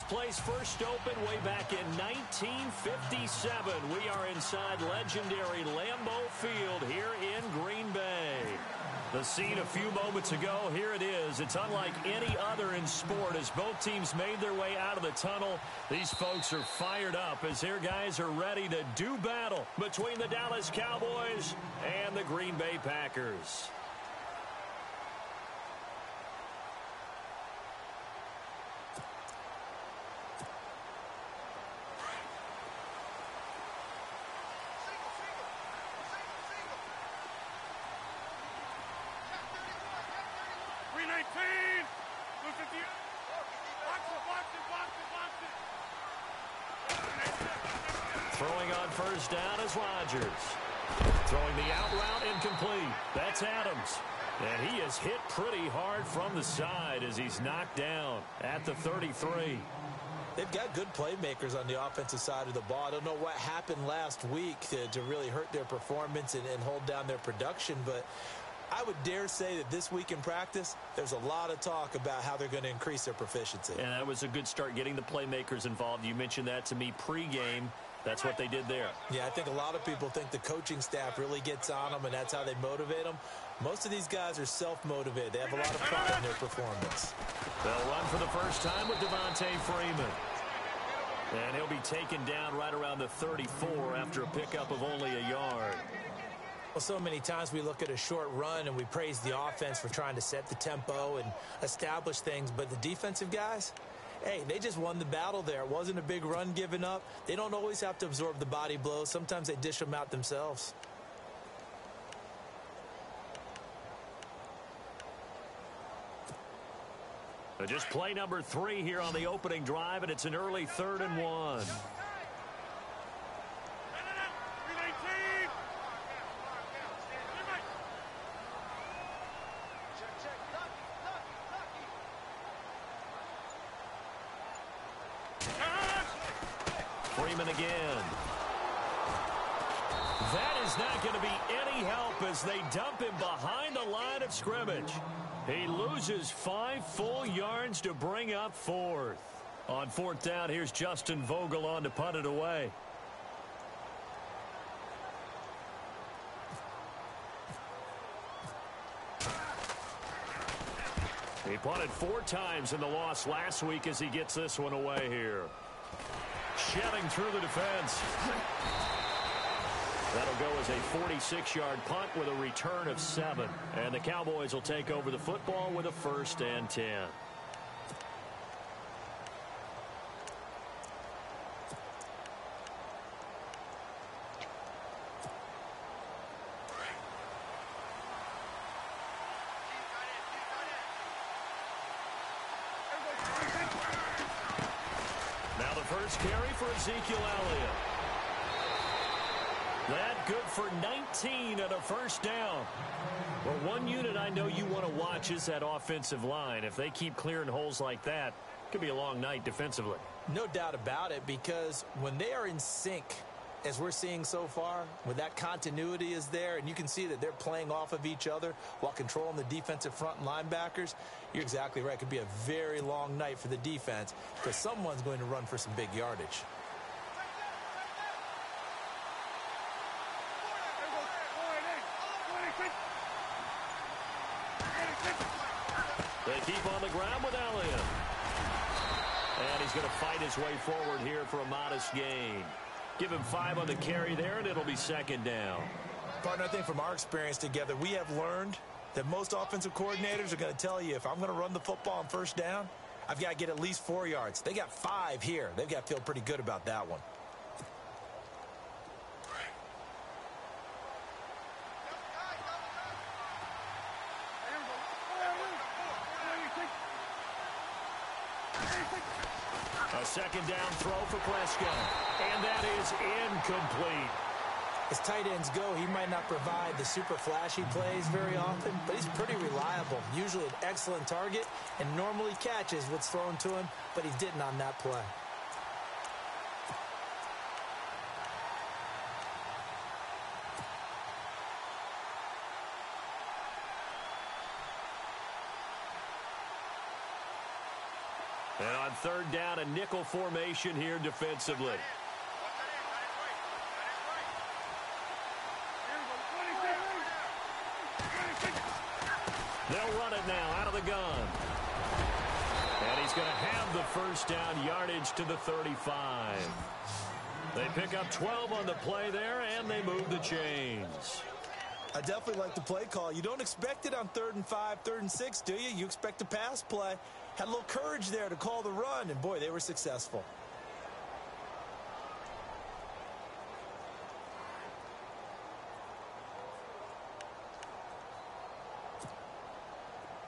place first opened way back in 1957. We are inside legendary Lambeau Field here in Green Bay. The scene a few moments ago, here it is. It's unlike any other in sport as both teams made their way out of the tunnel. These folks are fired up as their guys are ready to do battle between the Dallas Cowboys and the Green Bay Packers. Throwing on first down is Rodgers. Throwing the out route incomplete. That's Adams. And he is hit pretty hard from the side as he's knocked down at the 33. They've got good playmakers on the offensive side of the ball. I don't know what happened last week to really hurt their performance and hold down their production, but I would dare say that this week in practice, there's a lot of talk about how they're going to increase their proficiency. And that was a good start getting the playmakers involved. You mentioned that to me pregame. That's what they did there. Yeah, I think a lot of people think the coaching staff really gets on them, and that's how they motivate them. Most of these guys are self-motivated. They have a lot of pride in their performance. They'll run for the first time with Devontae Freeman. And he'll be taken down right around the 34 after a pickup of only a yard. Well, so many times we look at a short run and we praise the offense for trying to set the tempo and establish things, but the defensive guys, hey, they just won the battle there. It wasn't a big run given up. They don't always have to absorb the body blows. Sometimes they dish them out themselves. Just play number 3 here on the opening drive, and it's an early 3rd and 1. Freeman again. That is not going to be any help as they dump him behind the line of scrimmage. He loses 5 full yards to bring up 4th. On 4th down, here's Justin Vogel on to punt it away. He punted 4 times in the loss last week as he gets this one away here. Shedding through the defense. That'll go as a 46-yard punt with a return of 7. And the Cowboys will take over the football with a 1st and 10. Now the first carry for Ezekiel Elliott. That good for 19 and a 1st down. Well, one unit I know you want to watch is that offensive line. If they keep clearing holes like that, it could be a long night defensively. No doubt about it, because when they are in sync, as we're seeing so far, when that continuity is there, and you can see that they're playing off of each other while controlling the defensive front and linebackers, you're exactly right. It could be a very long night for the defense because someone's going to run for some big yardage. They keep on the ground with Elliott. And he's going to fight his way forward here for a modest gain. Give him 5 on the carry there, and it'll be 2nd down. Partner, I think from our experience together, we have learned that most offensive coordinators are going to tell you, if I'm going to run the football on 1st down, I've got to get at least 4 yards. They got 5 here. They've got to feel pretty good about that one. A 2nd down throw for Prescott. And that is incomplete. As tight ends go, he might not provide the super flashy plays very often, but he's pretty reliable. Usually an excellent target and normally catches what's thrown to him, but he didn't on that play. And on third down, a nickel formation here defensively. They'll run it now out of the gun. And he's going to have the first down, yardage to the 35. They pick up 12 on the play there, and they move the chains. I definitely like the play call. You don't expect it on 3rd and 5, 3rd and 6, do you? You expect a pass play. Had a little courage there to call the run, and boy, they were successful.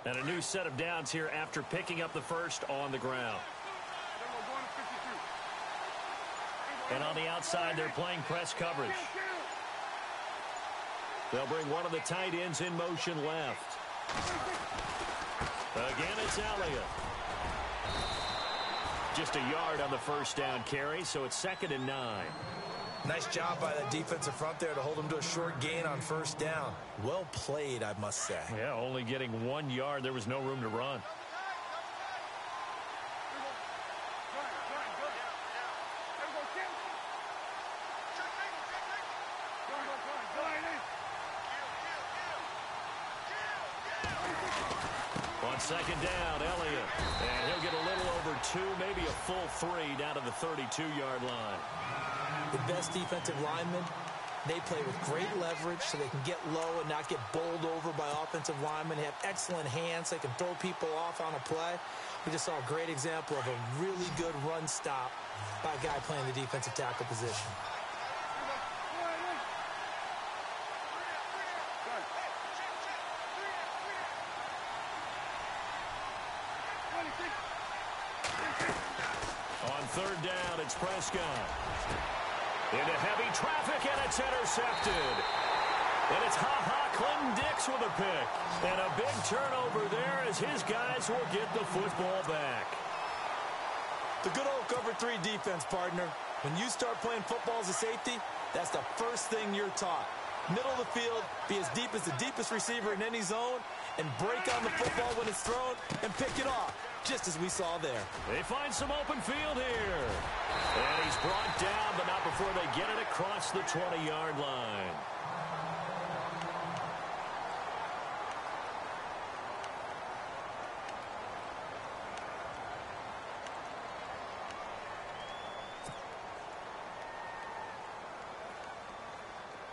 And a new set of downs here after picking up the first on the ground. And on the outside, they're playing press coverage. They'll bring one of the tight ends in motion left. Again, it's Elliott. Just a yard on the first down carry, so it's 2nd and 9. Nice job by that defensive front there to hold them to a short gain on first down. Well played, I must say. Yeah, only getting 1 yard. There was no room to run. On 2nd down, Elliott. And he'll get a little over 2, maybe a full 3 down to the 32-yard line. The best defensive linemen, they play with great leverage so they can get low and not get bowled over by offensive linemen. They have excellent hands. They can throw people off on a play. We just saw a great example of a really good run stop by a guy playing the defensive tackle position. On 3rd down, it's Prescott. Into heavy traffic, and it's intercepted. And it's Clinton Dix with a pick. And a big turnover there as his guys will get the football back. The good old cover 3 defense, partner. When you start playing football as a safety, that's the first thing you're taught. Middle of the field, be as deep as the deepest receiver in any zone, and break on the football when it's thrown and pick it off, just as we saw there. They find some open field here. And he's brought down, but not before they get it across the 20-yard line.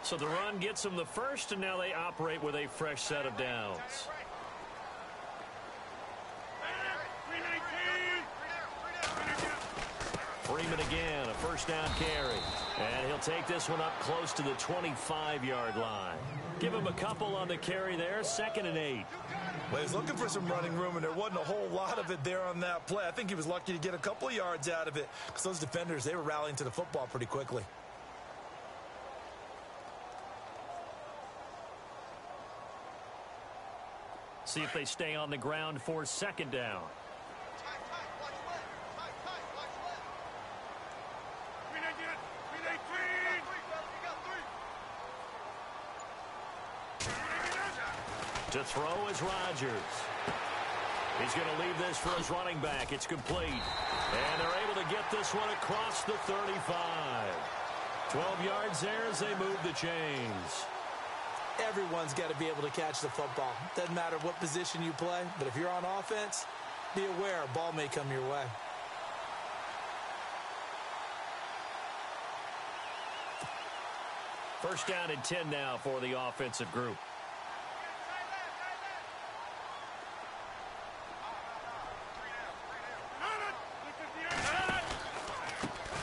So the run gets them the first, and now they operate with a fresh set of downs. Freeman again, a first down carry. And he'll take this one up close to the 25-yard line. Give him a couple on the carry there, 2nd and 8. Well, he was looking for some running room, and there wasn't a whole lot of it there on that play. I think he was lucky to get a couple of yards out of it because those defenders, they were rallying to the football pretty quickly. See if they stay on the ground for 2nd down. To throw is Rodgers. He's going to leave this for his running back. It's complete. And they're able to get this one across the 35. 12 yards there as they move the chains. Everyone's got to be able to catch the football. Doesn't matter what position you play, but if you're on offense, be aware a ball may come your way. First down and 10 now for the offensive group.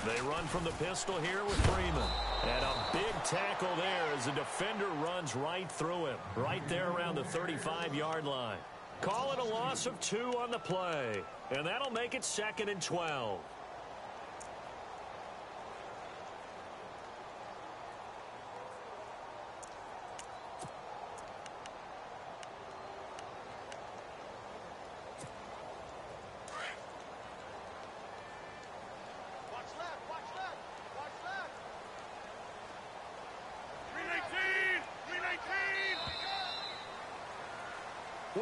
They run from the pistol here with Freeman. And a big tackle there as the defender runs right through him. Right there around the 35-yard line. Call it a loss of 2 on the play. And that'll make it 2nd and 12.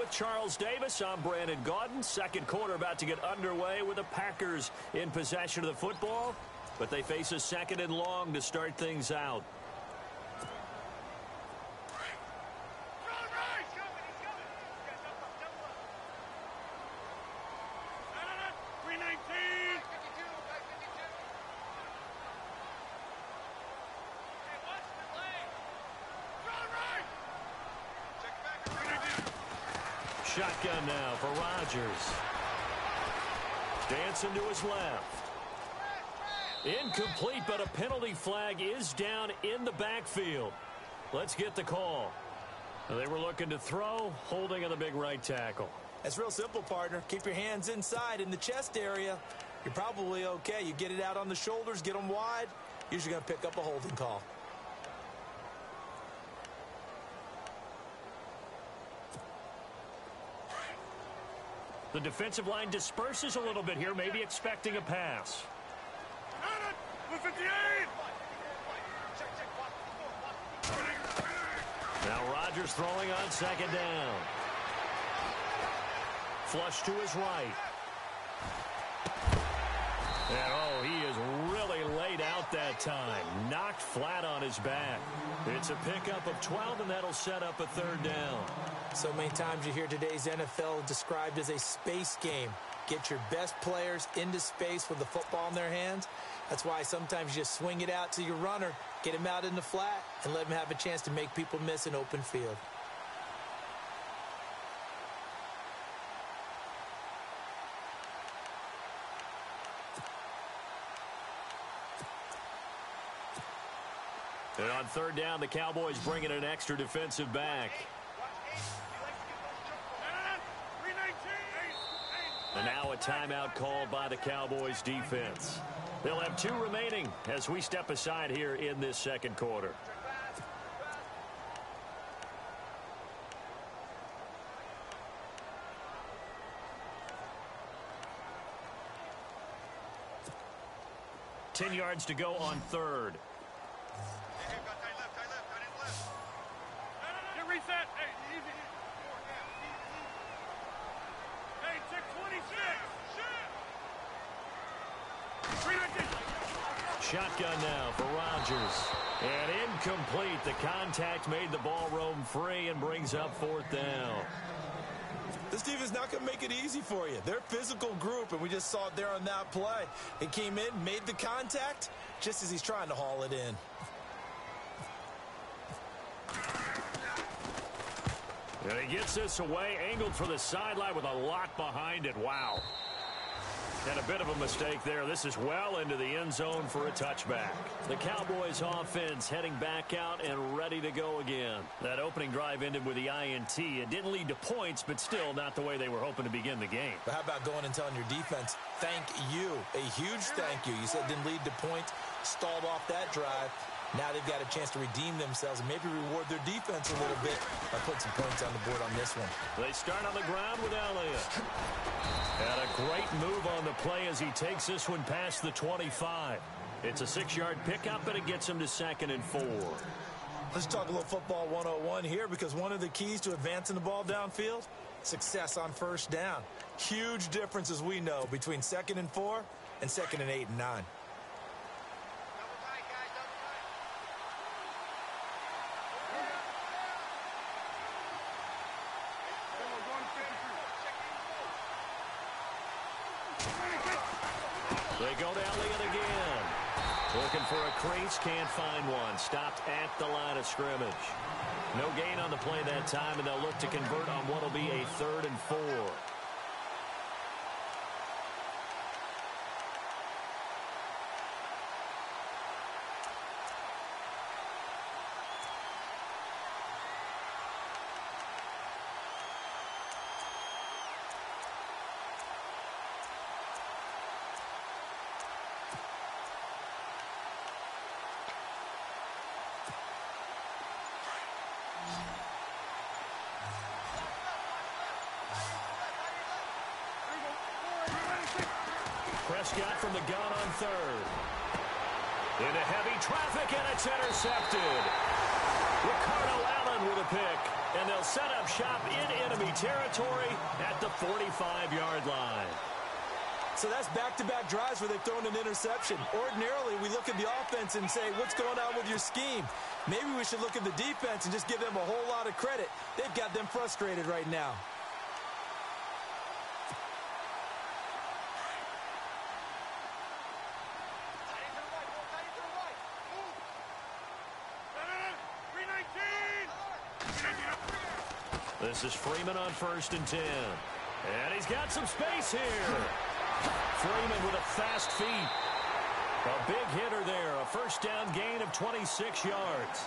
with Charles Davis. I'm Brandon Gaudin. Second quarter about to get underway with the Packers in possession of the football, but they face a second and long to start things out. Shotgun now for Rodgers. Dancing to his left. Incomplete, but a penalty flag is down in the backfield. Let's get the call. They were looking to throw, holding on the big right tackle. That's real simple, partner. Keep your hands inside in the chest area. You're probably okay. You get it out on the shoulders, get them wide. Usually going to pick up a holding call. The defensive line disperses a little bit here, maybe expecting a pass. Now Rodgers throwing on second down. Flush to his right. And oh, he is really laid out that time. Knocked flat on his back. It's a pickup of 12, and that'll set up a third down. So many times you hear today's NFL described as a space game. Get your best players into space with the football in their hands. That's why sometimes you just swing it out to your runner, get him out in the flat, and let him have a chance to make people miss an open field. And on third down, the Cowboys bring in an extra defensive back. And now a timeout called by the Cowboys defense. They'll have 2 remaining as we step aside here in this second quarter. Ten yards to go on third. Reset. Hey, easy. Hey, check 26. Shotgun now for Rodgers. And incomplete. The contact made the ball roam free and brings up fourth down. This team is not going to make it easy for you. They're a physical group, and we just saw it there on that play. He came in, made the contact, just as he's trying to haul it in. And he gets this away, angled for the sideline with a lot behind it. Wow. And a bit of a mistake there. This is well into the end zone for a touchback. The Cowboys offense heading back out and ready to go again. That opening drive ended with the INT. It didn't lead to points, but still not the way they were hoping to begin the game. But how about going and telling your defense, thank you, a huge thank you. You said it didn't lead to points, stalled off that drive. Now they've got a chance to redeem themselves and maybe reward their defense a little bit by putting some points on the board on this one. They start on the ground with Elliott. And a great move on the play as he takes this one past the 25. It's a 6-yard pickup, and it gets him to 2nd and 4. Let's talk a little football 101 here, because one of the keys to advancing the ball downfield, success on first down. Huge difference, as we know, between 2nd and 4 and 2nd and 8 and 9. They go to Elliott again. Looking for a crease, can't find one. Stopped at the line of scrimmage. No gain on the play that time, and they'll look to convert on what will be a 3rd and 4. Prescott from the gun on 3rd. Into heavy traffic, and it's intercepted. Ricardo Allen with a pick. And they'll set up shop in enemy territory at the 45-yard line. So that's back-to-back drives where they've thrown an interception. Ordinarily, we look at the offense and say, what's going on with your scheme? Maybe we should look at the defense and just give them a whole lot of credit. They've got them frustrated right now. This is Freeman on 1st and 10. And he's got some space here. Freeman with a fast feet. A big hitter there. A first down gain of 26 yards.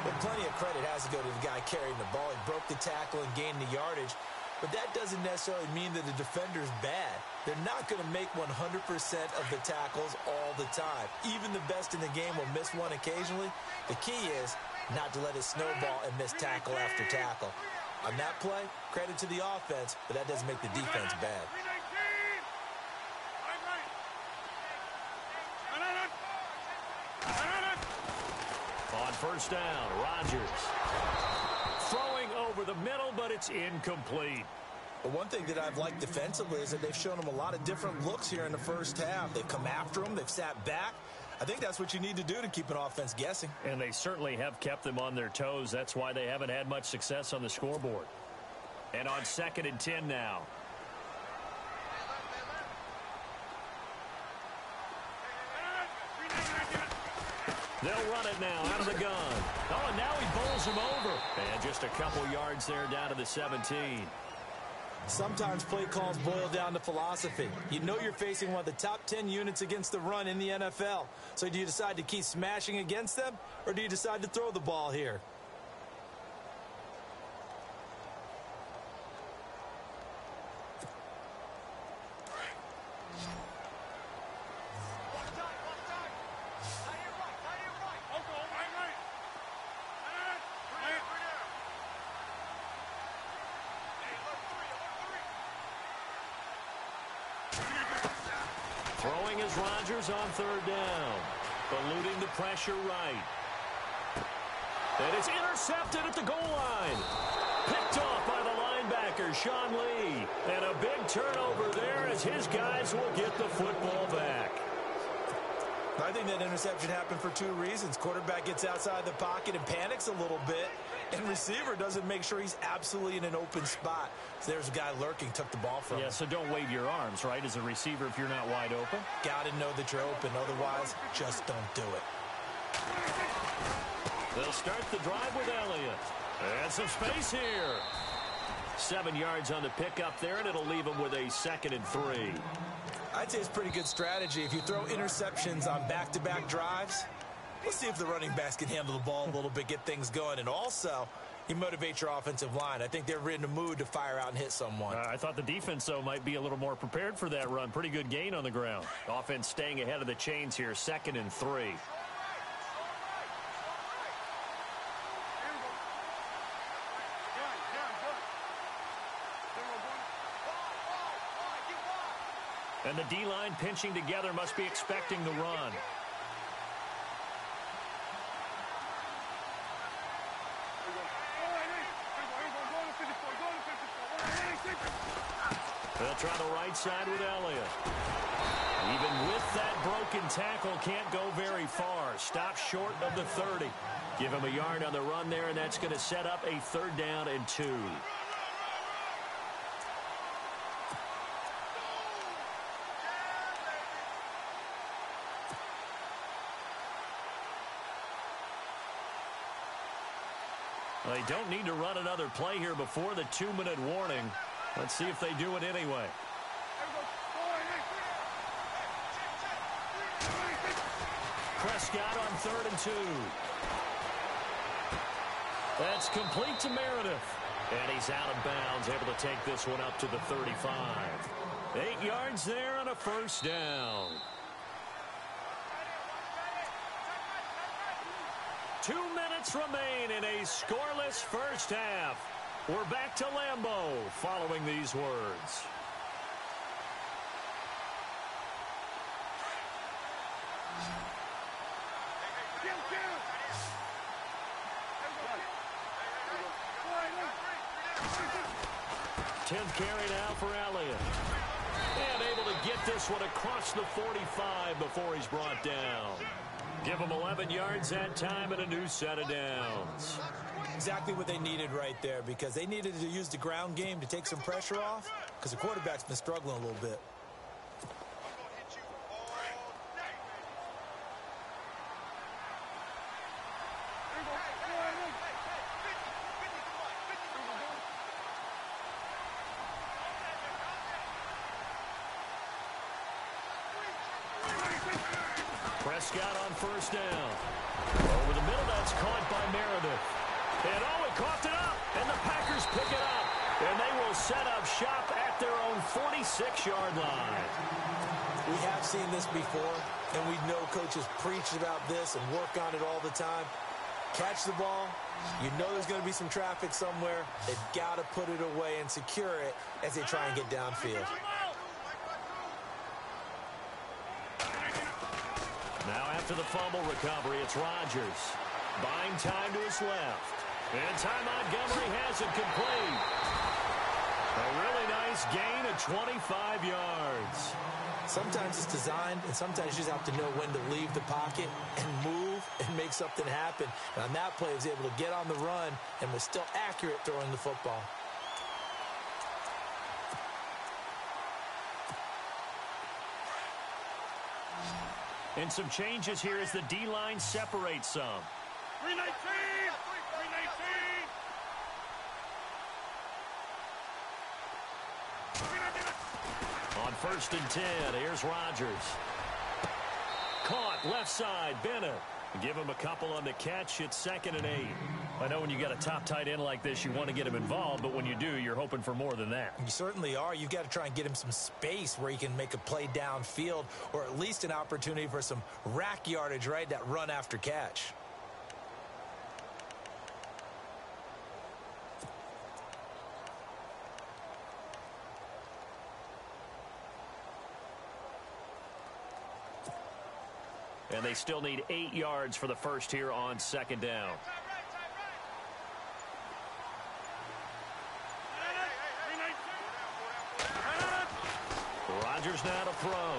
But plenty of credit has to go to the guy carrying the ball. He broke the tackle and gained the yardage. But that doesn't necessarily mean that the defender's bad. They're not going to make 100% of the tackles all the time. Even the best in the game will miss one occasionally. The key is not to let it snowball and miss tackle after tackle. On that play, credit to the offense, but that doesn't make the defense bad. On first down, Rodgers. Throwing over the middle, but it's incomplete. But one thing that I've liked defensively is that they've shown them a lot of different looks here in the first half. They've come after them. They've sat back. I think that's what you need to do to keep an offense guessing. And they certainly have kept them on their toes. That's why they haven't had much success on the scoreboard. And on 2nd and 10 now. They'll run it now out of the gun. Oh, and now he bowls him over. And just a couple yards there down to the 17. Sometimes play calls boil down to philosophy. You know you're facing one of the top 10 units against the run in the NFL. So do you decide to keep smashing against them, or do you decide to throw the ball here? Throwing is Rodgers on 3rd down. Eluding the pressure right. And it's intercepted at the goal line. Picked off by the linebacker, Sean Lee. And a big turnover there as his guys will get the football back. I think that interception happened for 2 reasons. Quarterback gets outside the pocket and panics a little bit. And receiver doesn't make sure he's absolutely in an open spot. So there's a guy lurking, took the ball from him. Yeah, so don't wave your arms, right, as a receiver if you're not wide open. Got to know that you're open. Otherwise, just don't do it. They'll start the drive with Elliott. And some space here. 7 yards on the pickup there, and it'll leave him with a 2nd and 3. I'd say it's pretty good strategy. If you throw interceptions on back-to-back drives, let's see if the running backs can handle the ball a little bit, get things going. And also, you motivate your offensive line. I think they're in the mood to fire out and hit someone. I thought the defense, though, might be a little more prepared for that run. Pretty good gain on the ground. Offense staying ahead of the chains here, 2nd and 3. And the D-line pinching together must be expecting the run. They'll try the right side with Elliott. Even with that broken tackle, can't go very far. Stop short of the 30. Give him a yard on the run there, and that's going to set up a 3rd down and 2. They don't need to run another play here before the 2-minute warning. Let's see if they do it anyway. Prescott on 3rd and 2. That's complete to Meredith. And he's out of bounds, able to take this one up to the 35. 8 yards there on a 1st down. 2 minutes remain in a scoreless first half. We're back to Lambeau following these words. 10th carry now for Elliott. And able to get this one across the 45 before he's brought down. Give him 11 yards that time and a new set of downs. Exactly what they needed right there, because they needed to use the ground game to take some pressure off, because the quarterback's been struggling a little bit. Prescott on first down. Over the middle, that's caught by Meredith. And he coughed it up, and the Packers pick it up. And they will set up shop at their own 46-yard line. We have seen this before, and we know coaches preach about this and work on it all the time. Catch the ball. You know there's going to be some traffic somewhere. They've got to put it away and secure it as they try and get downfield. Now after the fumble recovery, it's Rodgers. Buying time to his left. And Ty Montgomery has it complete. A really nice gain of 25 yards. Sometimes it's designed, and sometimes you just have to know when to leave the pocket and move and make something happen. And on that play, he was able to get on the run and was still accurate throwing the football. And some changes here as the D-line separates some. 319! 319! On 1st and 10, here's Rodgers. Caught left side, Bennett. Give him a couple on the catch. It's 2nd and 8. I know when you got a top tight end like this, you want to get him involved, but when you do, you're hoping for more than that. You certainly are. You've got to try and get him some space where he can make a play downfield, or at least an opportunity for some rack yardage, right? That run after catch. And they still need 8 yards for the first here on 2nd down. Rodgers now to throw.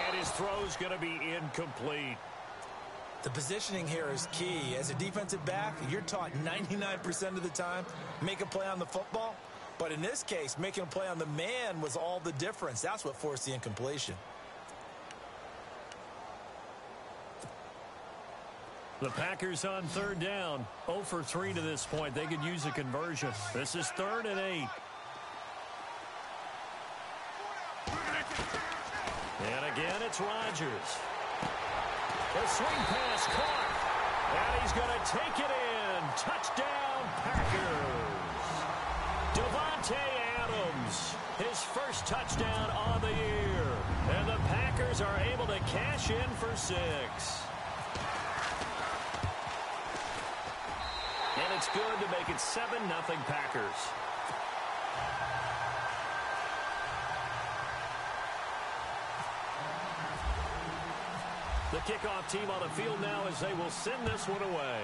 And his throw's going to be incomplete. The positioning here is key. As a defensive back, you're taught 99% of the time, make a play on the football. But in this case, making a play on the man was all the difference. That's what forced the incompletion. The Packers on 3rd down. 0 for 3 to this point. They could use a conversion. This is 3rd and 8. And again, it's Rodgers. The swing pass caught. And he's going to take it in. Touchdown, Packers. Devontae Adams, his first touchdown on the year. And the Packers are able to cash in for 6. And it's good to make it 7-0 Packers. The kickoff team on the field now as they will send this one away.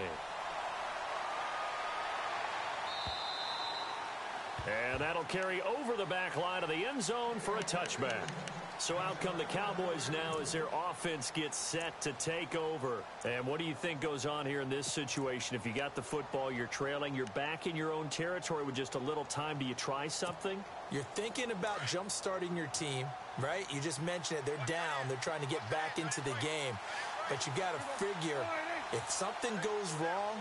And that'll carry over the back line of the end zone for a touchback. So out come the Cowboys now as their offense gets set to take over. And what do you think goes on here in this situation? If you got the football, you're trailing, you're back in your own territory with just a little time. Do you try something? You're thinking about jump-starting your team, right? You just mentioned it. They're down. They're trying to get back into the game. But you got to figure, if something goes wrong,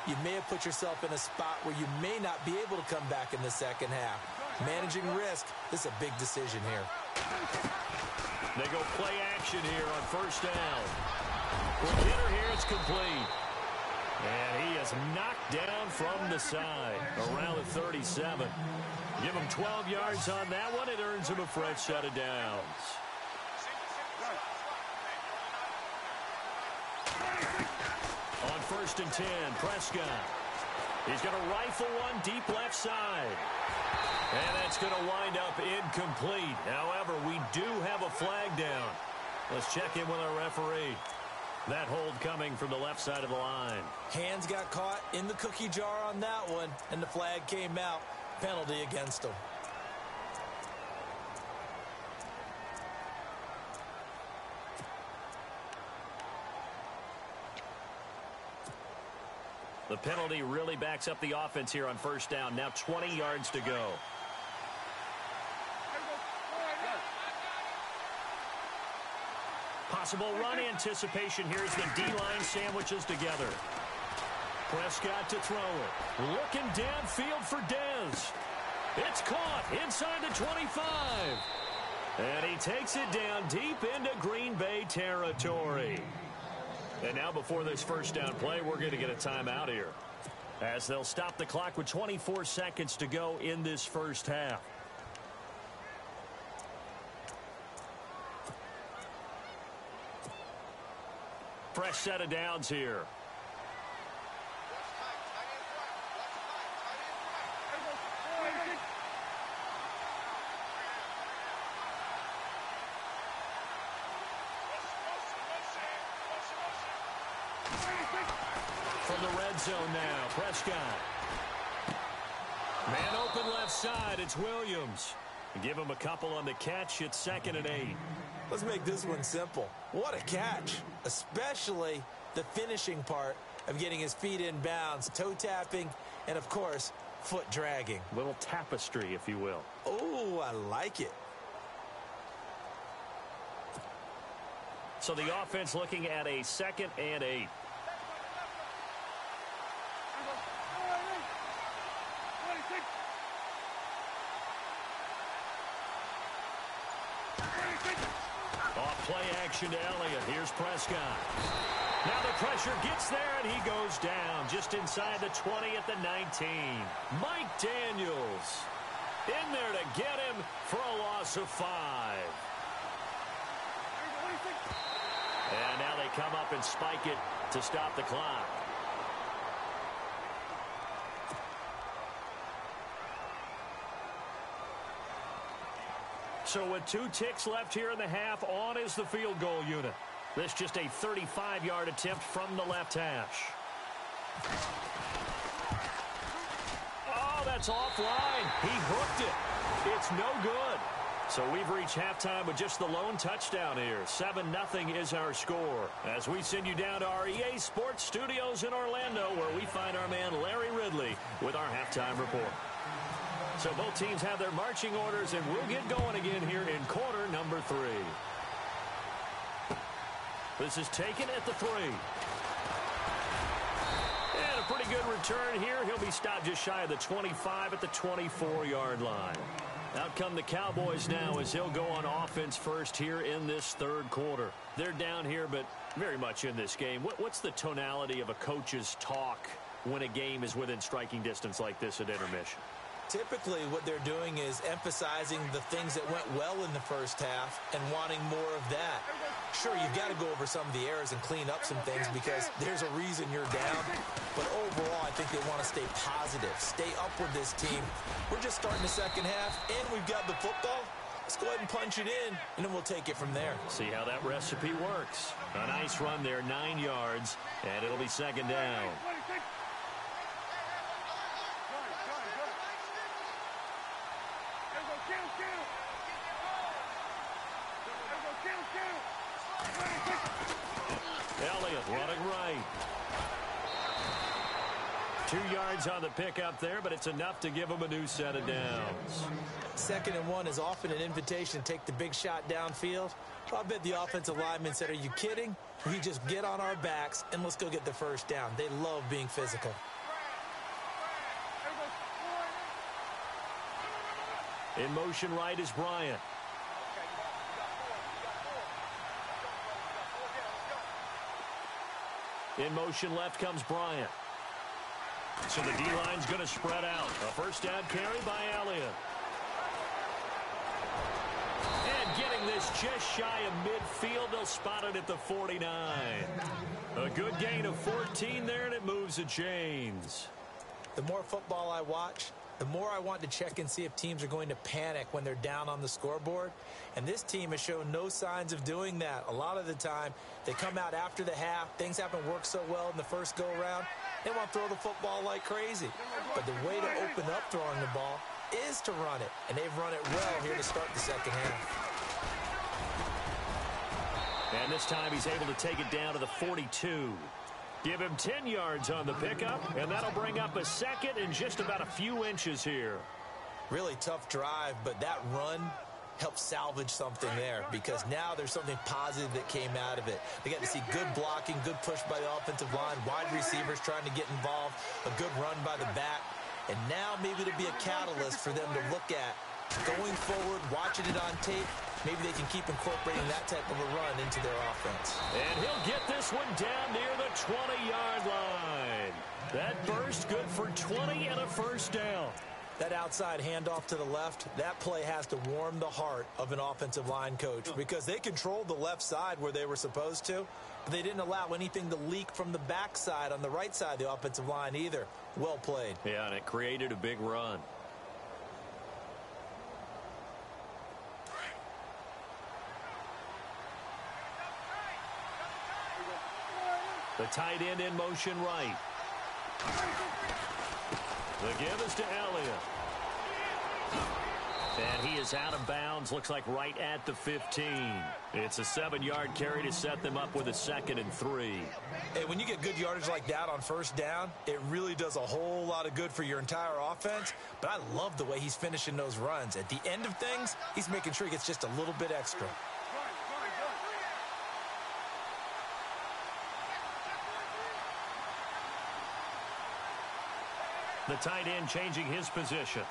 you may have put yourself in a spot where you may not be able to come back in the second half. Managing risk, this is a big decision here. They go play action here on 1st down. With hitter here, it's complete. And he is knocked down from the side around the 37. Give him 12 yards on that one. It earns him a fresh set of downs. On 1st and 10, Prescott. He's going to rifle one deep left side. And that's going to wind up incomplete. However, we do have a flag down. Let's check in with our referee. That hold coming from the left side of the line. Hands got caught in the cookie jar on that one, and the flag came out. Penalty against him. The penalty really backs up the offense here on first down. Now 20 yards to go. Possible run anticipation here as the D-line sandwiches together. Prescott to throw it. Looking downfield for Dez. It's caught inside the 25. And he takes it down deep into Green Bay territory. And now before this first down play, we're going to get a timeout here, as they'll stop the clock with 24 seconds to go in this first half. Fresh set of downs here. From the red zone now, Prescott. Man open left side, it's Williams. Give him a couple on the catch, it's 2nd and 8. Let's make this one simple. What a catch, especially the finishing part of getting his feet in bounds, toe tapping, and of course, foot dragging. Little tapestry, if you will. Oh, I like it. So the offense looking at a 2nd and 8. Off play action to Elliott. Here's Prescott. Now the pressure gets there, and he goes down just inside the 20 at the 19. Mike Daniels in there to get him for a loss of 5. And now they come up and spike it to stop the clock. So with 2 ticks left here in the half, on is the field goal unit. This just a 35-yard attempt from the left hash. Oh, that's offline. He hooked it. It's no good. So we've reached halftime with just the lone touchdown here. 7-0 is our score. As we send you down to our EA Sports Studios in Orlando, where we find our man Larry Ridley with our halftime report. So both teams have their marching orders, and we'll get going again here in quarter number 3. This is taken at the 3. And a pretty good return here. He'll be stopped just shy of the 25 at the 24-yard line. Out come the Cowboys now as he'll go on offense first here in this third quarter. They're down here, but very much in this game. What's the tonality of a coach's talk when a game is within striking distance like this at intermission? Typically, what they're doing is emphasizing the things that went well in the first half and wanting more of that. Sure, you've got to go over some of the errors and clean up some things because there's a reason you're down. But overall, I think they want to stay positive, stay up with this team. We're just starting the second half, and we've got the football. Let's go ahead and punch it in, and then we'll take it from there. See how that recipe works. A nice run there, 9 yards, and it'll be 2nd down. Elliott running right. 2 yards on the pickup there, but it's enough to give him a new set of downs. 2nd and 1 is often an invitation to take the big shot downfield. I bet the offensive lineman said, are you kidding? We just get on our backs and let's go get the first down. They love being physical. In motion right is Bryant. In motion left comes Bryant. So the D-line's going to spread out. A first down carry by Elliott. And getting this just shy of midfield, they'll spot it at the 49. A good gain of 14 there, and it moves the chains. The more football I watch, the more I want to check and see if teams are going to panic when they're down on the scoreboard. And this team has shown no signs of doing that. A lot of the time, they come out after the half. Things haven't worked so well in the first go-around. They want to throw the football like crazy. But the way to open up throwing the ball is to run it. And they've run it well here to start the second half. And this time he's able to take it down to the 42. Give him 10 yards on the pickup, and that'll bring up a second and just about a few inches here. Really tough drive, but that run helped salvage something there because now there's something positive that came out of it. They got to see good blocking, good push by the offensive line, wide receivers trying to get involved, a good run by the back, and now maybe to be a catalyst for them to look at going forward, watching it on tape. Maybe they can keep incorporating that type of a run into their offense. And he'll get this one down near the 20-yard line. That burst good for 20 and a first down. That outside handoff to the left, that play has to warm the heart of an offensive line coach because they controlled the left side where they were supposed to, but they didn't allow anything to leak from the backside on the right side of the offensive line either. Well played. Yeah, and it created a big run. The tight end in motion right. The give is to Elliott. And he is out of bounds, looks like right at the 15. It's a 7-yard carry to set them up with a 2nd and 3. Hey, when you get good yardage like that on first down, it really does a whole lot of good for your entire offense. But I love the way he's finishing those runs. At the end of things, he's making sure he gets just a little bit extra. The tight end changing his position.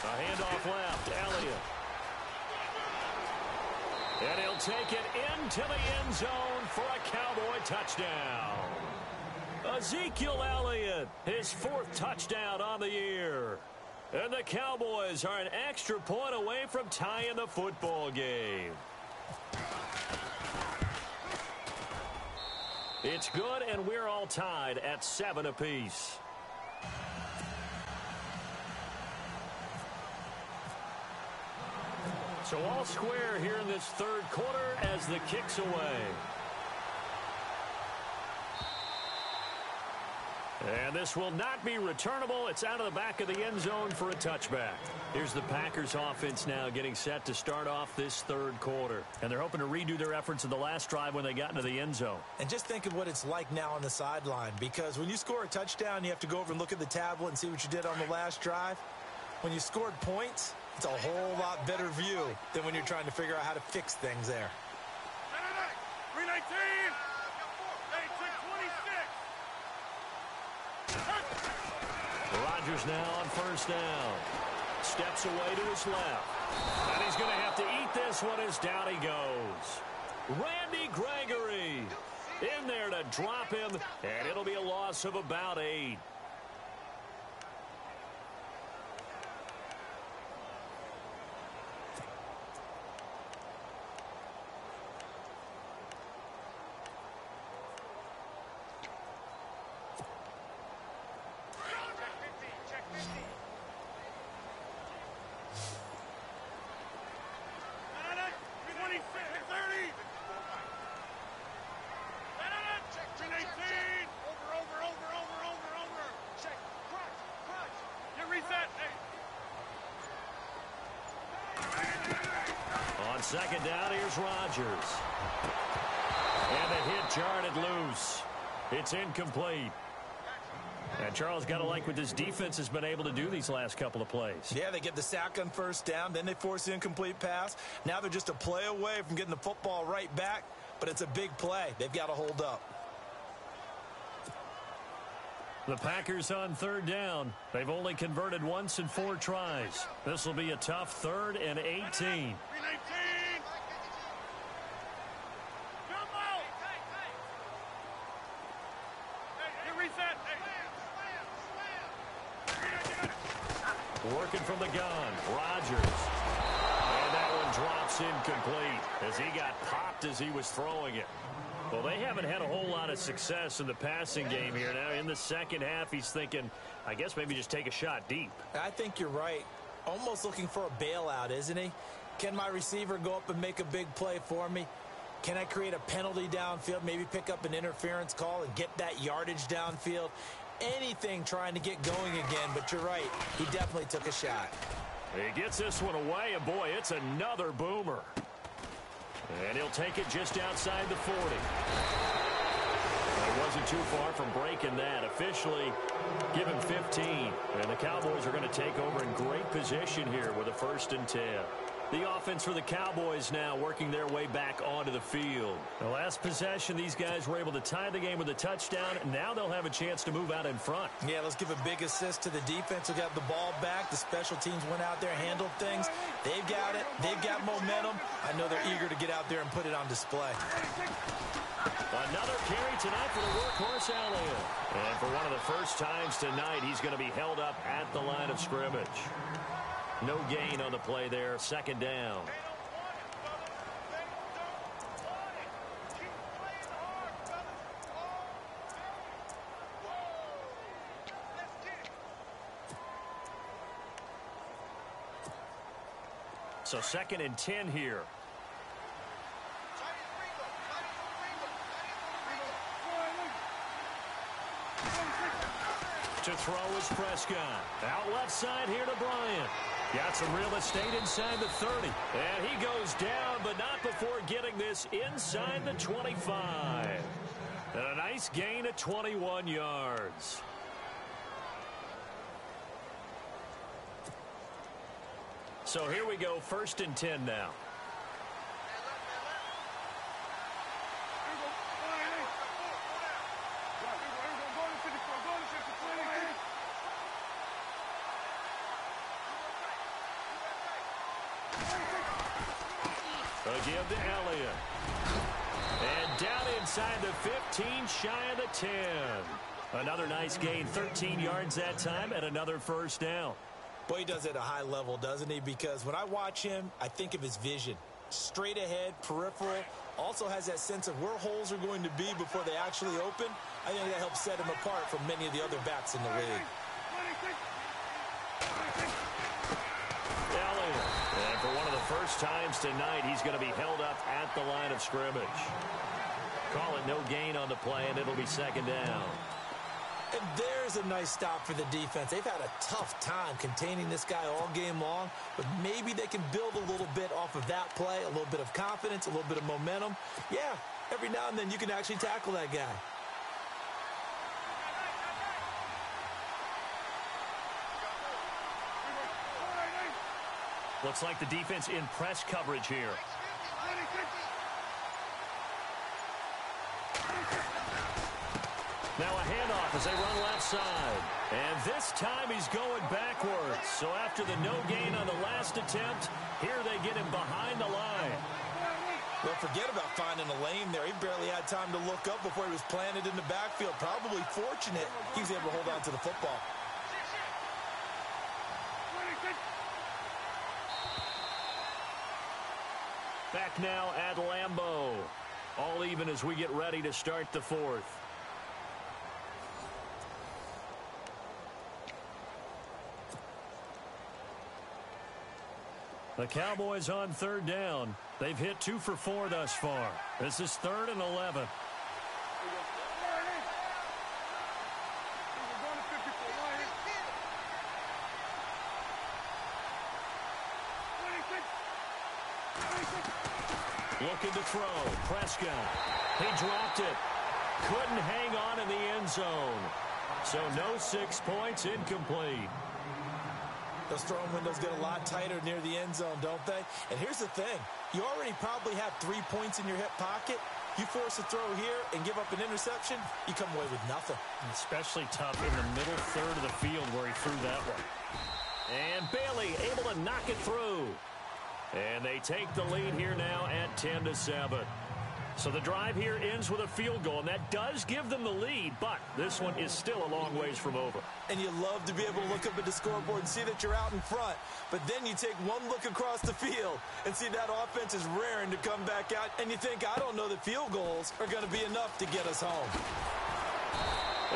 A handoff left, Elliott. And he'll take it into the end zone for a Cowboy touchdown. Ezekiel Elliott, his 4th touchdown on the year. And the Cowboys are an extra point away from tying the football game. It's good, and we're all tied at 7 apiece. So all square here in this third quarter as the kick's away. And this will not be returnable. It's out of the back of the end zone for a touchback. Here's the Packers offense now getting set to start off this third quarter. And they're hoping to redo their efforts in the last drive when they got into the end zone. And just think of what it's like now on the sideline, because when you score a touchdown, you have to go over and look at the tablet and see what you did on the last drive. When you scored points, it's a whole lot better view than when you're trying to figure out how to fix things there. 319! Rodgers now on first down. Steps away to his left. And he's going to have to eat this one as down he goes. Randy Gregory in there to drop him, and it'll be a loss of about 8. Second down, here's Rodgers. And the hit jarred it loose. It's incomplete. And Charles, got to like what this defense has been able to do these last couple of plays. Yeah, they get the sack on first down, then they force the incomplete pass. Now they're just a play away from getting the football right back, but it's a big play. They've got to hold up. The Packers on third down. They've only converted once in 4 tries. This will be a tough 3rd and 18. Working from the gun, Rodgers. And that one drops incomplete as he got popped as he was throwing it. Well, they haven't had a whole lot of success in the passing game here. Now, in the second half, he's thinking, I guess maybe just take a shot deep. I think you're right. Almost looking for a bailout, isn't he? Can my receiver go up and make a big play for me? Can I create a penalty downfield, maybe pick up an interference call and get that yardage downfield? Anything trying to get going again, but you're right. He definitely took a shot. He gets this one away, and boy, it's another boomer. And he'll take it just outside the 40. It wasn't too far from breaking that. Officially, give him 15. And the Cowboys are going to take over in great position here with a 1st and 10. The offense for the Cowboys now working their way back onto the field. The last possession, these guys were able to tie the game with a touchdown, and now they'll have a chance to move out in front. Yeah, let's give a big assist to the defense who got the ball back. The special teams went out there, handled things. They've got it. They've got momentum. I know they're eager to get out there and put it on display. Another carry tonight for the workhorse Elliott. And for one of the first times tonight, he's going to be held up at the line of scrimmage. No gain on the play there. 2nd down. So 2nd and 10 here. To throw is Prescott. Out left side here to Bryant. Got some real estate inside the 30. And he goes down, but not before getting this inside the 25. And a nice gain of 21 yards. So here we go, 1st and 10 now. A give to Elliott. And down inside the 15, shy of the 10. Another nice gain, 13 yards that time, and another 1st down. Boy, he does it at a high level, doesn't he? Because when I watch him, I think of his vision. Straight ahead, peripheral. Also has that sense of where holes are going to be before they actually open. I think that helps set him apart from many of the other backs in the league. Elliott. And for one of the first times tonight, he's going to be held up at the line of scrimmage. Call it no gain on the play, and it'll be 2nd down. And there's a nice stop for the defense. They've had a tough time containing this guy all game long, but maybe they can build a little bit off of that play, a little bit of confidence, a little bit of momentum. Yeah, every now and then you can actually tackle that guy. Looks like the defense in press coverage here. Now a handoff as they run left side. And this time he's going backwards. So after the no gain on the last attempt, here they get him behind the line. Well, forget about finding a lane there. He barely had time to look up before he was planted in the backfield. Probably fortunate he was able to hold on to the football. Back now at Lambeau. All even as we get ready to start the 4th. The Cowboys on 3rd down. They've hit 2 for 4 thus far. This is 3rd and 11. Looking to throw. Prescott. He dropped it. Couldn't hang on in the end zone. So no 6 points, incomplete. Those throwing windows get a lot tighter near the end zone, don't they? And here's the thing. You already probably have 3 points in your hip pocket. You force a throw here and give up an interception, you come away with nothing. Especially tough in the middle third of the field where he threw that one. And Bailey able to knock it through. And they take the lead here now at 10-7. So the drive here ends with a field goal, and that does give them the lead, but this one is still a long ways from over. And you love to be able to look up at the scoreboard and see that you're out in front, but then you take one look across the field and see that offense is raring to come back out, and you think, I don't know that field goals are going to be enough to get us home.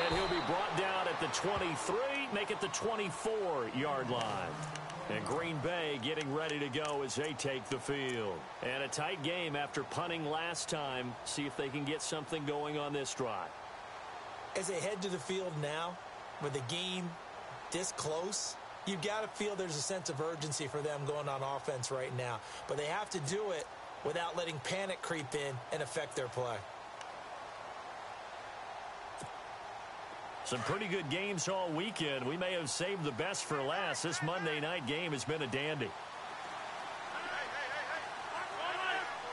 And he'll be brought down at the 23, make it the 24-yard line. And Green Bay getting ready to go as they take the field. And a tight game after punting last time. See if they can get something going on this drive. As they head to the field now, with the game this close, you've got to feel there's a sense of urgency for them going on offense right now. But they have to do it without letting panic creep in and affect their play. Some pretty good games all weekend. We may have saved the best for last. This Monday night game has been a dandy.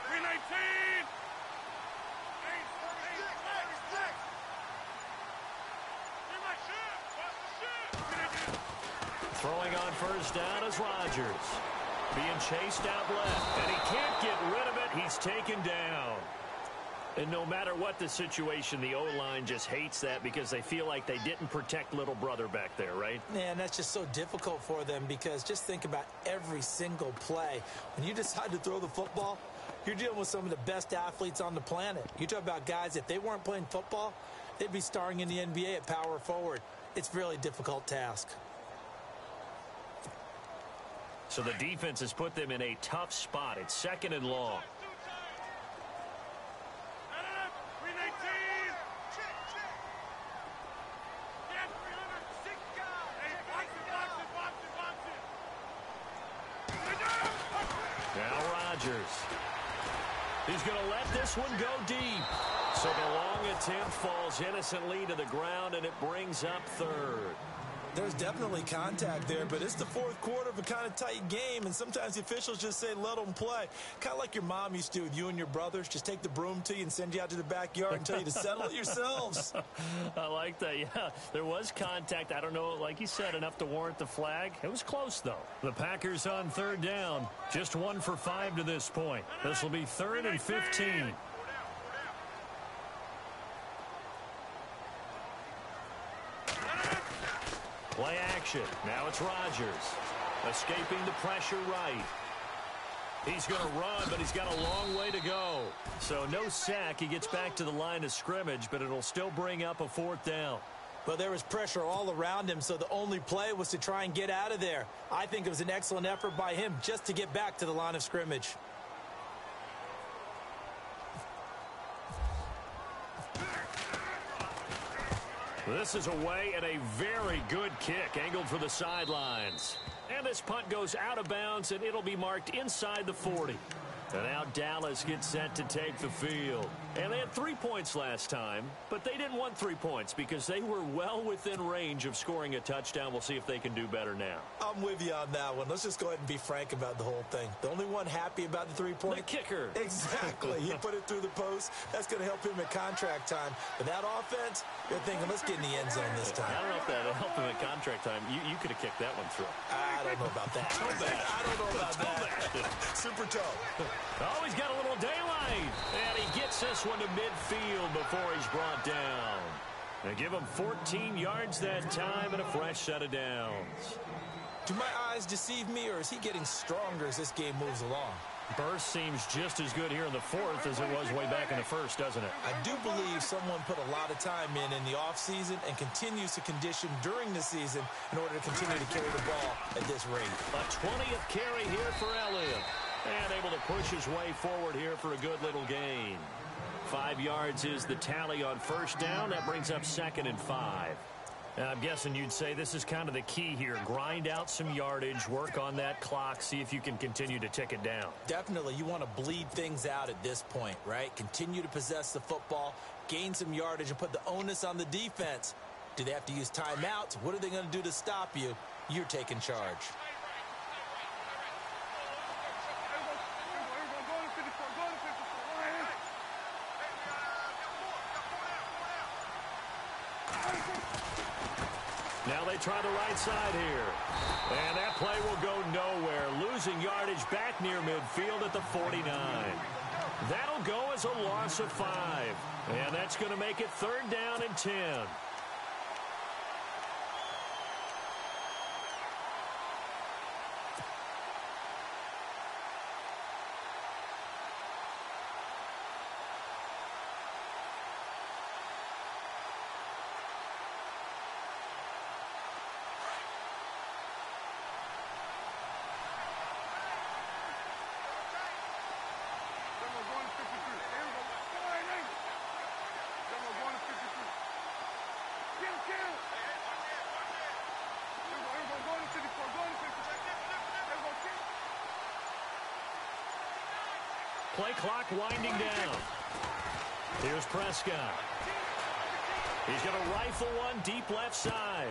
319. Throwing on first down is Rodgers. Being chased out left, and he can't get rid of it. He's taken down. And no matter what the situation, the O-line just hates that because they feel like they didn't protect little brother back there, right? Man, that's just so difficult for them because just think about every single play. When you decide to throw the football, you're dealing with some of the best athletes on the planet. You talk about guys, if they weren't playing football, they'd be starring in the NBA at power forward. It's a really difficult task. So the defense has put them in a tough spot. It's second and long. He's going to let this one go deep. So the long attempt falls innocently to the ground, and it brings up third. There's definitely contact there, but it's the fourth quarter of a kind of tight game, and sometimes the officials just say, let them play. Kind of like your mom used to with you and your brothers. Just take the broom to you and send you out to the backyard and tell you to settle it yourselves. I like that, yeah. There was contact. I don't know, like you said, enough to warrant the flag. It was close, though. The Packers on third down. Just 1 for 5 to this point. This will be 3rd and 15. Play action. Now it's Rodgers. Escaping the pressure right. He's going to run, but he's got a long way to go. So no sack. He gets back to the line of scrimmage, but it'll still bring up a 4th down. Well, there was pressure all around him, so the only play was to try and get out of there. I think it was an excellent effort by him just to get back to the line of scrimmage. This is away and a very good kick angled for the sidelines. And this punt goes out of bounds, and it'll be marked inside the 40. And now Dallas gets set to take the field. And they had 3 points last time, but they didn't want 3 points because they were well within range of scoring a touchdown. We'll see if they can do better now. I'm with you on that one. Let's just go ahead and be frank about the whole thing. The only one happy about the 3-point. The kicker. Exactly. He put it through the post. That's going to help him at contract time. But that offense, they're thinking, let's get in the end zone this time. I don't know if that'll help him at contract time. You could have kicked that one through. I don't know about that. I don't know about that. Super tough. Oh, he's got a little daylight. And he gets this one to midfield before he's brought down. They give him 14 yards that time and a fresh set of downs. Do my eyes deceive me, or is he getting stronger as this game moves along? Burst seems just as good here in the 4th as it was way back in the 1st, doesn't it? I do believe someone put a lot of time in the offseason and continues to condition during the season in order to continue to carry the ball at this rate. A 20th carry here for Elliott. And able to push his way forward here for a good little gain. 5 yards is the tally on first down. That brings up 2nd and 5. And I'm guessing you'd say this is kind of the key here. Grind out some yardage, work on that clock, see if you can continue to tick it down. Definitely. You want to bleed things out at this point, right? Continue to possess the football, gain some yardage, and put the onus on the defense. Do they have to use timeouts? What are they going to do to stop you? You're taking charge. Now they try the right side here. And that play will go nowhere. Losing yardage back near midfield at the 49. That'll go as a loss of 5. And that's going to make it 3rd down and 10. Play clock winding down. Here's Prescott. He's going to rifle one deep left side.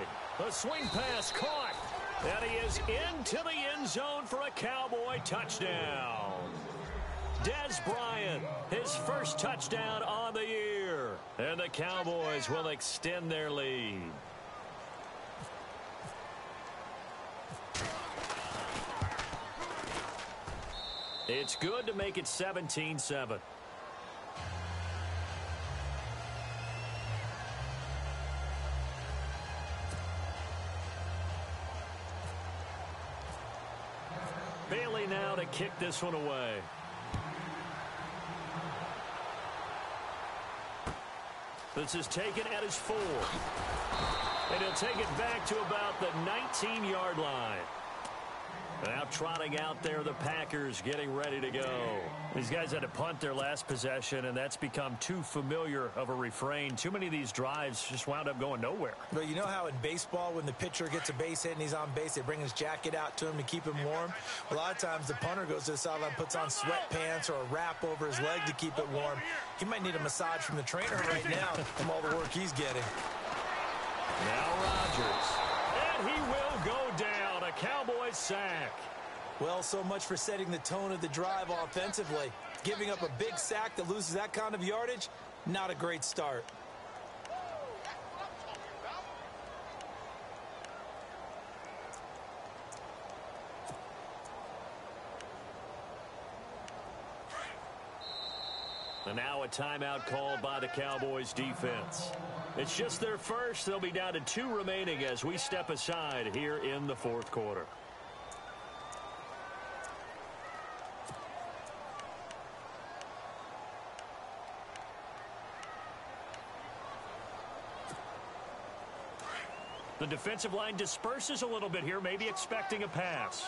A swing pass caught. And he is into the end zone for a Cowboy touchdown. Dez Bryant, his first touchdown on the year. And the Cowboys will extend their lead. It's good to make it 17-7. Bailey now to kick this one away. This is taken at his 4. And he'll take it back to about the 19-yard line. Now trotting out there, the Packers getting ready to go. These guys had to punt their last possession, and that's become too familiar of a refrain. Too many of these drives just wound up going nowhere. But you know how in baseball, when the pitcher gets a base hit and he's on base, they bring his jacket out to him to keep him warm? A lot of times the punter goes to the sideline, puts on sweatpants or a wrap over his leg to keep it warm. He might need a massage from the trainer right now from all the work he's getting. Now Rodgers. And he will go down. A Cowboys sack. Well, so much for setting the tone of the drive offensively. Giving up a big sack that loses that kind of yardage, not a great start. And now a timeout called by the Cowboys defense. It's just their first. They'll be down to 2 remaining as we step aside here in the 4th quarter. The defensive line disperses a little bit here, maybe expecting a pass.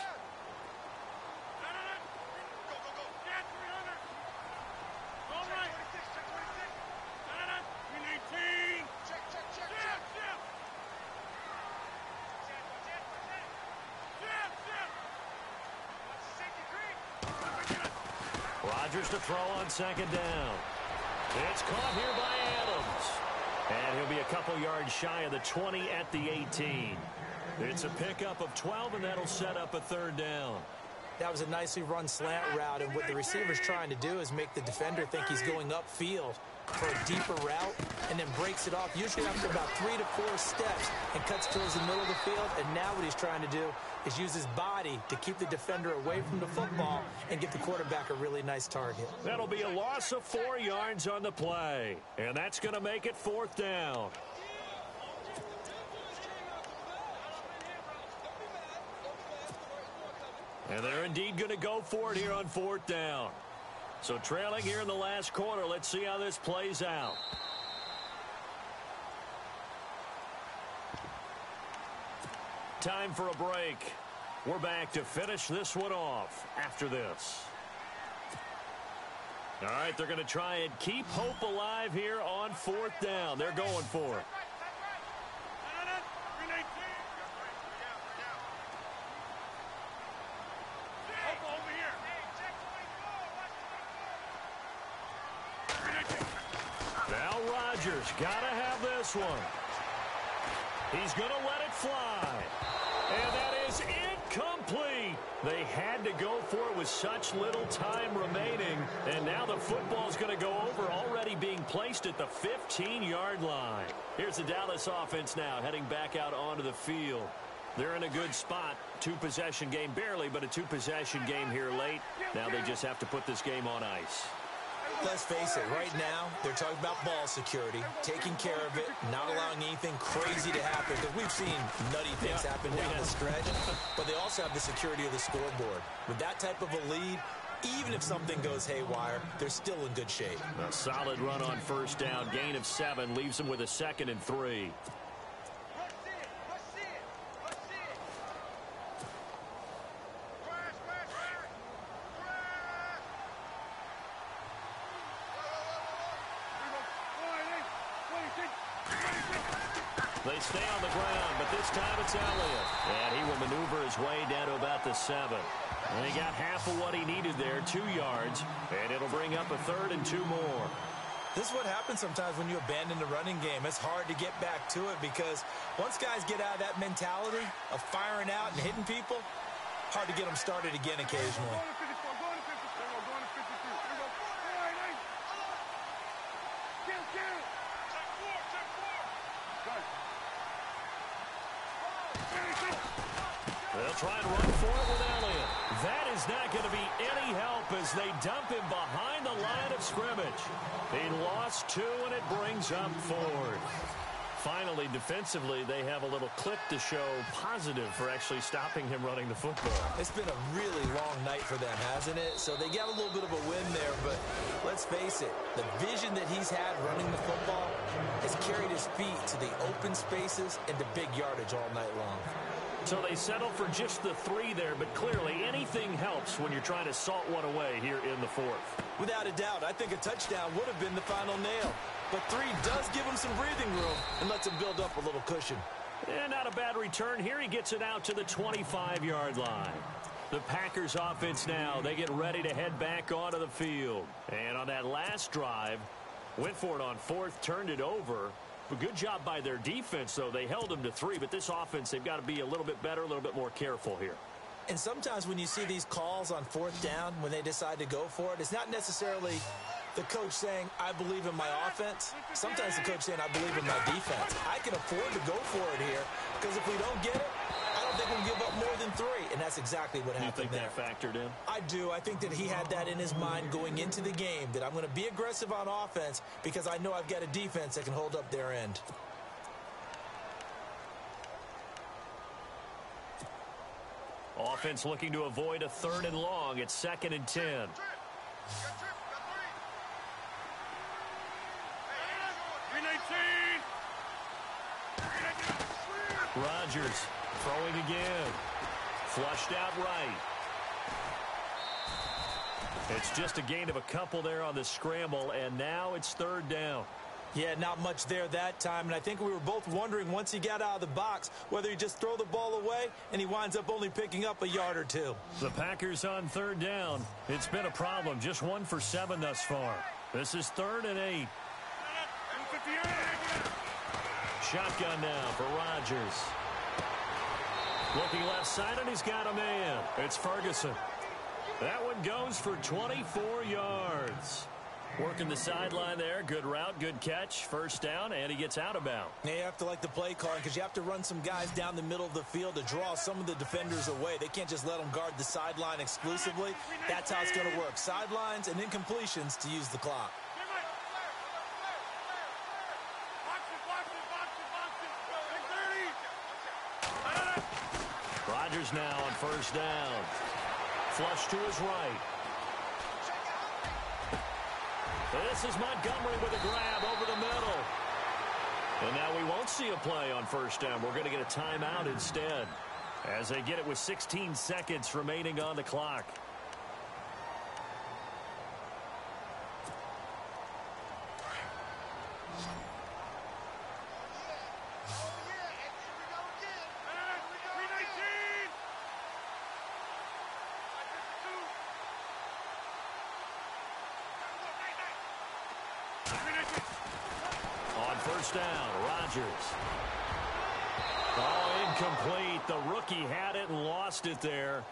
Rodgers to throw on 2nd down. It's caught here by Adams. And he'll be a couple yards shy of the 20 at the 18. It's a pickup of 12, and that'll set up a 3rd down. That was a nicely run slant route, and what the receiver's trying to do is make the defender think he's going upfield for a deeper route, and then breaks it off, usually after about 3 to 4 steps, and cuts towards the middle of the field. And now what he's trying to do is use his body to keep the defender away from the football and give the quarterback a really nice target. That'll be a loss of 4 yards on the play, and that's going to make it 4th down. And they're indeed going to go for it here on 4th down. So trailing here in the last quarter, let's see how this plays out. Time for a break. We're back to finish this one off after this. All right, they're going to try and keep hope alive here on 4th down. They're going for it. Now Rodgers got to have this one. He's going to let it fly. And that is incomplete. They had to go for it with such little time remaining. And now the football's going to go over, already being placed at the 15-yard line. Here's the Dallas offense now heading back out onto the field. They're in a good spot. 2-possession game, barely, but a 2-possession game here late. Now they just have to put this game on ice. Let's face it, right now, they're talking about ball security, taking care of it, not allowing anything crazy to happen, because we've seen nutty things happen down the stretch, but they also have the security of the scoreboard. With that type of a lead, even if something goes haywire, they're still in good shape. A solid run on first down, gain of 7, leaves them with a 2nd and 3. They stay on the ground, but this time it's Elliott. And he will maneuver his way down to about the 7. And he got half of what he needed there, 2 yards. And it'll bring up a 3rd and 2 more. This is what happens sometimes when you abandon the running game. It's hard to get back to it because once guys get out of that mentality of firing out and hitting people, hard to get them started again occasionally. They'll try and run for it with Elliott. That is not going to be any help as they dump him behind the line of scrimmage. He lost 2, and it brings up 4th. Finally, defensively, they have a little clip to show positive for actually stopping him running the football. It's been a really long night for them, hasn't it? So they got a little bit of a win there, but let's face it, the vision that he's had running the football has carried his feet to the open spaces and to big yardage all night long. So they settle for just the 3 there, but clearly anything helps when you're trying to salt one away here in the 4th. Without a doubt, I think a touchdown would have been the final nail. But 3 does give him some breathing room and lets him build up a little cushion. And not a bad return here. He gets it out to the 25-yard line. The Packers offense now, they get ready to head back onto the field. And on that last drive, went for it on 4th, turned it over. A good job by their defense, though. They held them to 3, but this offense, they've got to be a little bit better, a little bit more careful here. And sometimes when you see these calls on 4th down, when they decide to go for it, it's not necessarily the coach saying, I believe in my offense. Sometimes the coach saying, I believe in my defense. I can afford to go for it here because if we don't get it, I don't think we'll give up more than 3. And that's exactly what happened there. You think that factored in? I do. I think that he had that in his mind going into the game, that I'm going to be aggressive on offense because I know I've got a defense that can hold up their end. Offense looking to avoid a 3rd and long. It's 2nd and 10. Rodgers throwing again. Flushed out right. It's just a gain of a couple there on the scramble, and now it's 3rd down. Yeah, not much there that time, and I think we were both wondering once he got out of the box whether he just throw the ball away, and he winds up only picking up a yard or 2. The Packers on 3rd down. It's been a problem, just 1 for 7 thus far. This is 3rd and 8. Shotgun now for Rodgers. Looking left side, and he's got a man. It's Ferguson. That one goes for 24 yards. Working the sideline there. Good route, good catch. 1st down, and he gets out of bounds. Yeah, you have to like the play calling because you have to run some guys down the middle of the field to draw some of the defenders away. They can't just let them guard the sideline exclusively. That's how it's going to work. Sidelines and incompletions to use the clock. Rodgers now on 1st down. Flush to his right. This is Montgomery with a grab over the middle. And now we won't see a play on 1st down. We're going to get a timeout instead as they get it with 16 seconds remaining on the clock. On 1st down, Rodgers. Oh, incomplete. The rookie had it and lost it there.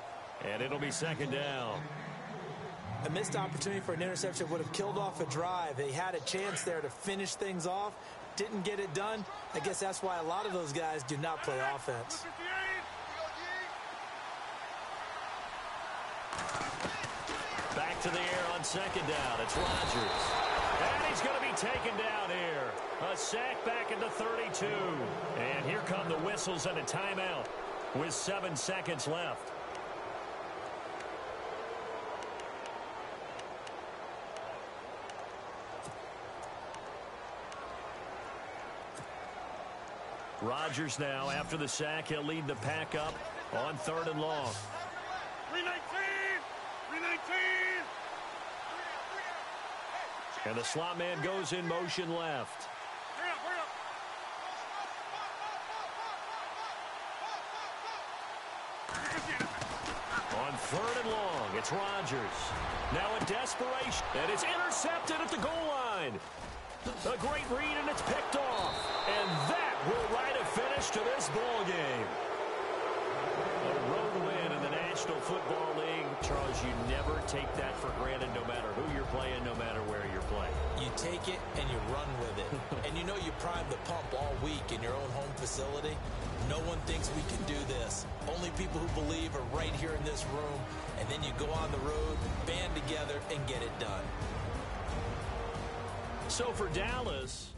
And it'll be 2nd down. A missed opportunity for an interception would have killed off a drive. They had a chance there to finish things off. Didn't get it done. I guess that's why a lot of those guys do not play offense. Back to the air on on second down. It's Rodgers. And he's going to be taken down here. A sack back into 32. And here come the whistles and a timeout with 7 seconds left. Rodgers now, after the sack, he'll lead the pack up on 3rd and long. 319! 319! And the slot man goes in motion left. Hurry up, hurry up! On 3rd and long, it's Rodgers. Now in desperation, and it's intercepted at the goal line. A great read, and it's picked off. And that will write a finish to this ball game. A road win in the National Football League. Charles, you never take that for granted, no matter who you're playing, no matter where you're playing. You take it and you run with it. And you know you prime the pump all week in your own home facility. No one thinks we can do this. Only people who believe are right here in this room. And then you go on the road, band together, and get it done. So for Dallas,